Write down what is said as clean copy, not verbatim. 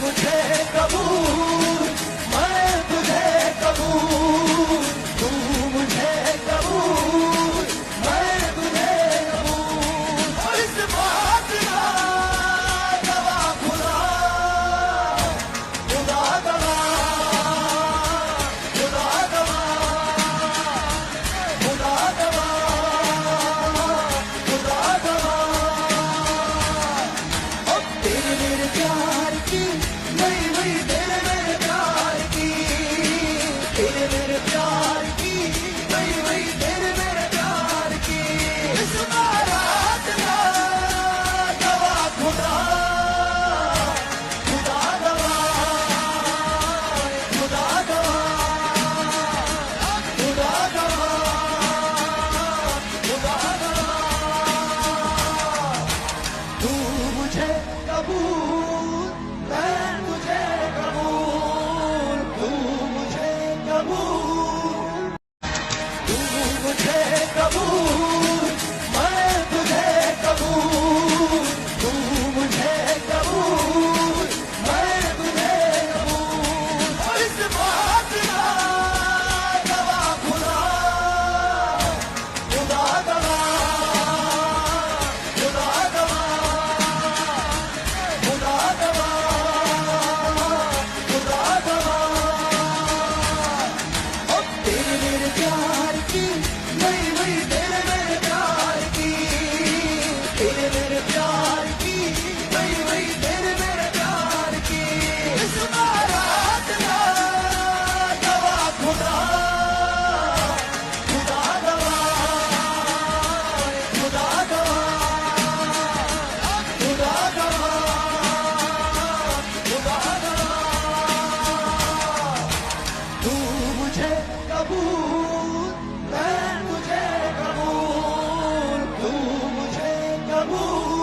मुझे कबूल, मैं तुझे कबूल, तू मुझे कबूल, मैं तुझे कबूल। और इस बात का गवाह खुदा, खुदा गवाह, खुदा गवाह, खुदा गवाह, खुदा गवाह। अब तेरे मेरे प्यार की, वही वही तेरे मेरे प्यार की, तेरे मेरे प्यार की, वही वही तेरे मेरे प्यार की। इस बारात का गवाह खुदा, खुदा गवाह, खुदा गवाह, खुदा गवाह, खुदा गवाह। तू मुझे कबूल, मैं तुझे कबूल, तू मुझे कबूल, तू मुझे कबूल, मैं तुझे कबूल, तू मुझे कबूल, मैं तुझे कबूल। और इस बात का गवाह खुदा, खुदा गवाह, खुदा गवाह, खुदा गवाह, खुदा गवाह। अब तेरे मेरे प्यार की, वही वही तेरे मेरे प्यार की, तेरे मेरे प्यार की, वही वही तेरे मेरे प्यार की। इस बारात का गवाह खुदा, खुदा गवाह, खुदा गवाह, खुदा गवाह, खुदा गवाह। तू मुझे कबूल, मैं तुझे कबूल, तू मुझे कबूल,